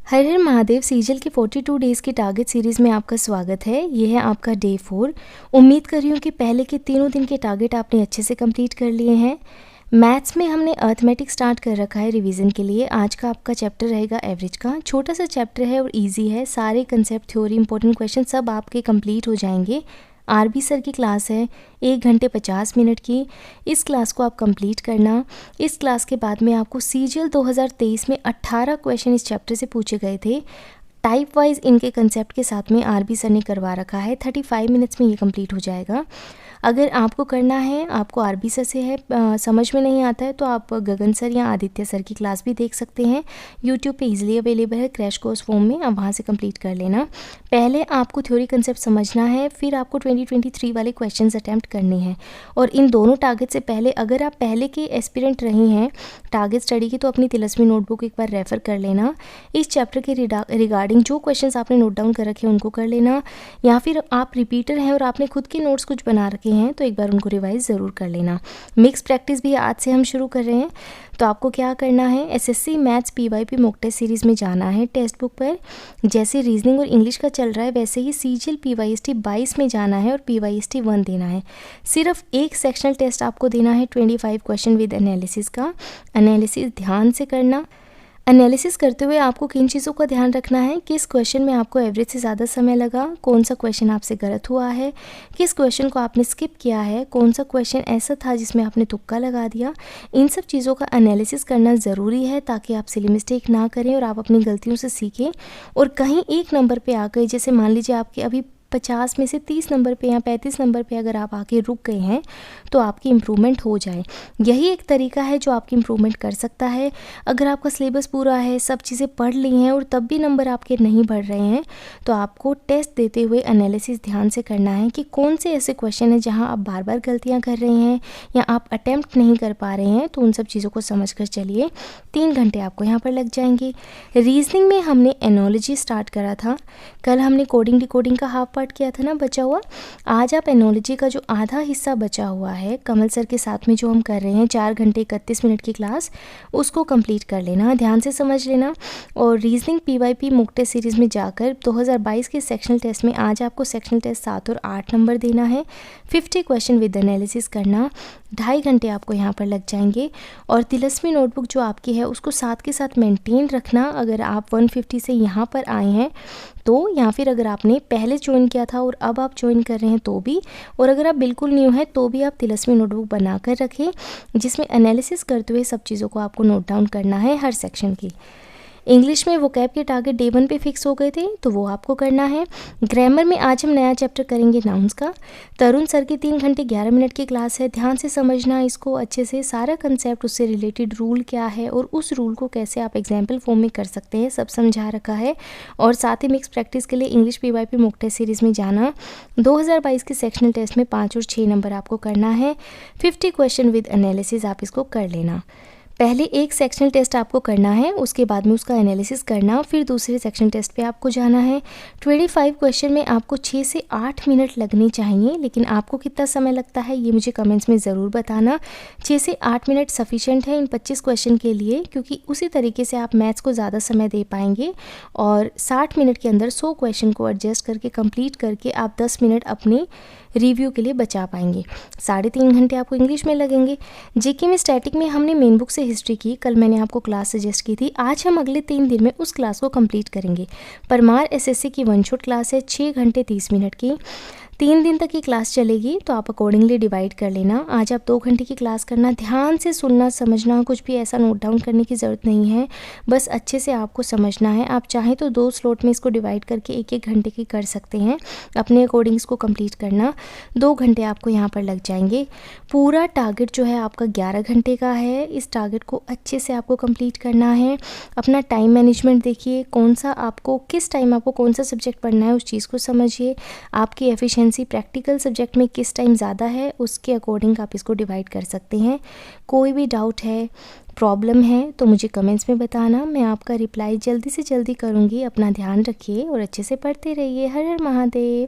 हर हर महादेव सीजल के 42 डेज़ की target series में आपका स्वागत है। ये है आपका डे 4। उम्मीद कर रही हूँ कि पहले के तीनों दिन के टारगेट आपने अच्छे से कंप्लीट कर लिए हैं। मैथ्स में हमने अर्थमेटिक स्टार्ट कर रखा है रिवीजन के लिए। आज का आपका चैप्टर रहेगा एवरेज का। छोटा सा चैप्टर है और इजी है। सारे कंसेप्ट, थ्योरी, इंपॉर्टेंट क्वेश्चन सब आपके कंप्लीट हो जाएंगे। आरबी सर की क्लास है 1 घंटे 50 मिनट की। इस क्लास को आप कंप्लीट करना। इस क्लास के बाद में आपको सीजीएल 2023 में 18 क्वेश्चन इस चैप्टर से पूछे गए थे। टाइप वाइज इनके कंसेप्ट के साथ में आरबी सर ने करवा रखा है। 35 मिनट्स में ये कंप्लीट हो जाएगा। अगर आपको करना है, आपको आरबी सर से है समझ में नहीं आता है, तो आप गगन सर या आदित्य सर की क्लास भी देख सकते हैं। यूट्यूब पे इजीली अवेलेबल है क्रैश कोर्स फॉर्म में, आप वहाँ से कंप्लीट कर लेना। पहले आपको थ्योरी कंसेप्ट समझना है, फिर आपको 2023 वाले क्वेश्चंस अटैम्प्ट करने हैं। और इन दोनों टारगेट से पहले अगर आप पहले के एस्पिरेंट रही हैं टारगेट स्टडी की, तो अपनी तिलस्मी नोटबुक एक बार रेफ़र कर लेना। इस चैप्टर के रिगार्डिंग जो क्वेश्चंस आपने नोट डाउन कर रखे हैं उनको कर लेना, या फिर आप रिपीटर हैं और आपने खुद के नोट्स कुछ बना रखे हैं तो एक बार उनको रिवाइज ज़रूर कर लेना। मिक्स प्रैक्टिस भी आज से हम शुरू कर रहे हैं। तो आपको क्या करना है, SSC maths PYP mock test series में जाना है टेक्स्ट बुक पर। जैसे रीजनिंग और इंग्लिश का चल रहा है वैसे ही सीजीएल पीवाईएसटी 22 में जाना है और पीवाईएसटी 1 देना है। सिर्फ एक सेक्शनल टेस्ट आपको देना है 25 क्वेश्चन विद एनालिसिस का। एनालिसिस ध्यान से करना। एनालिसिस करते हुए आपको किन चीज़ों का ध्यान रखना है, किस क्वेश्चन में आपको एवरेज से ज़्यादा समय लगा, कौन सा क्वेश्चन आपसे गलत हुआ है, किस क्वेश्चन को आपने स्किप किया है, कौन सा क्वेश्चन ऐसा था जिसमें आपने तुक्का लगा दिया। इन सब चीज़ों का एनालिसिस करना ज़रूरी है ताकि आप सिली मिस्टेक ना करें और आप अपनी गलतियों से सीखें। और कहीं एक नंबर पर आ गए, जैसे मान लीजिए आपके अभी 50 में से 30 नंबर पे या 35 नंबर पे अगर आप आके रुक गए हैं तो आपकी इम्प्रूवमेंट हो जाए। यही एक तरीका है जो आपकी इम्प्रूवमेंट कर सकता है। अगर आपका सिलेबस पूरा है, सब चीज़ें पढ़ ली हैं और तब भी नंबर आपके नहीं बढ़ रहे हैं, तो आपको टेस्ट देते हुए एनालिसिस ध्यान से करना है कि कौन से ऐसे क्वेश्चन हैं जहाँ आप बार बार गलतियाँ कर रहे हैं या आप अटैम्प्ट नहीं कर पा रहे हैं। तो उन सब चीज़ों को समझ कर चलिए। 3 घंटे आपको यहाँ पर लग जाएंगे। रीजनिंग में हमने एनोलॉजी स्टार्ट करा था। कल हमने कोडिंग डिकोडिंग का हाफ पार्ट किया था ना बचा हुआ। आज आप एनोलॉजी का जो आधा हिस्सा बचा हुआ है कमल सर के साथ में जो हम कर रहे हैं 4 घंटे 31 मिनट की क्लास, उसको कंप्लीट कर लेना, ध्यान से समझ लेना। और रीजनिंग पीवाईपी मॉक टेस्ट सीरीज़ में जाकर 2022 के सेक्शनल टेस्ट में आज आपको सेक्शनल टेस्ट 7 और 8 नंबर देना है। 50 क्वेश्चन विद एनालिसिस करना। 2.5 घंटे आपको यहाँ पर लग जाएंगे। और तिलस्मी नोटबुक जो आपकी है उसको साथ के साथ मेंटेन रखना। अगर आप 150 से यहाँ पर आए हैं तो, या फिर अगर आपने पहले ज्वाइन किया था और अब आप ज्वाइन कर रहे हैं तो भी, और अगर आप बिल्कुल न्यू हैं तो भी आप तिलस्मी नोटबुक बना कर रखें जिसमें एनालिसिस करते हुए सब चीज़ों को आपको नोट डाउन करना है हर सेक्शन की। इंग्लिश में वोकैब के टारगेट डे 1 पे फिक्स हो गए थे तो वो आपको करना है। ग्रामर में आज हम नया चैप्टर करेंगे नाउन्स का। तरुण सर की 3 घंटे 11 मिनट की क्लास है। ध्यान से समझना इसको अच्छे से, सारा कंसेप्ट, उससे रिलेटेड रूल क्या है और उस रूल को कैसे आप एग्जाम्पल फॉर्म में कर सकते हैं, सब समझा रखा है। और साथ ही मिक्स प्रैक्टिस के लिए इंग्लिश पीवाईपी मॉक टेस्ट सीरीज़ में जाना। 2022 के सेक्शनल टेस्ट में 5 और 6 नंबर आपको करना है। 50 क्वेश्चन विद एनालिसिस आप इसको कर लेना। पहले एक सेक्शनल टेस्ट आपको करना है, उसके बाद में उसका एनालिसिस करना, फिर दूसरे सेक्शनल टेस्ट पे आपको जाना है। 25 क्वेश्चन में आपको 6 से 8 मिनट लगने चाहिए, लेकिन आपको कितना समय लगता है ये मुझे कमेंट्स में ज़रूर बताना। 6 से 8 मिनट सफिशेंट है इन 25 क्वेश्चन के लिए, क्योंकि उसी तरीके से आप मैथ्स को ज़्यादा समय दे पाएंगे। और 60 मिनट के अंदर 100 क्वेश्चन को एडजस्ट करके कंप्लीट करके आप 10 मिनट अपने रिव्यू के लिए बचा पाएंगे। 3.5 घंटे आपको इंग्लिश में लगेंगे। जीके में स्टैटिक में हमने मेन बुक से हिस्ट्री की, कल मैंने आपको क्लास सजेस्ट की थी। आज हम अगले 3 दिन में उस क्लास को कंप्लीट करेंगे। परमार एसएससी की 1 शॉट क्लास है 6 घंटे 30 मिनट की। 3 दिन तक की क्लास चलेगी तो आप अकॉर्डिंगली डिवाइड कर लेना। आज आप 2 घंटे की क्लास करना, ध्यान से सुनना समझना, कुछ भी ऐसा नोट डाउन करने की ज़रूरत नहीं है, बस अच्छे से आपको समझना है। आप चाहें तो 2 स्लॉट में इसको डिवाइड करके 1-1 घंटे की कर सकते हैं, अपने अकॉर्डिंग इसको कंप्लीट करना। 2 घंटे आपको यहाँ पर लग जाएंगे। पूरा टारगेट जो है आपका 11 घंटे का है। इस टारगेट को अच्छे से आपको कंप्लीट करना है। अपना टाइम मैनेजमेंट देखिए, कौन सा आपको किस टाइम आपको कौन सा सब्जेक्ट पढ़ना है उस चीज़ को समझिए। आपकी एफिशिएंसी प्रैक्टिकल सब्जेक्ट में किस टाइम ज़्यादा है उसके अकॉर्डिंग आप इसको डिवाइड कर सकते हैं। कोई भी डाउट है, प्रॉब्लम है तो मुझे कमेंट्स में बताना, मैं आपका रिप्लाई जल्दी से जल्दी करूँगी। अपना ध्यान रखिए और अच्छे से पढ़ते रहिए। हर हर महादेव।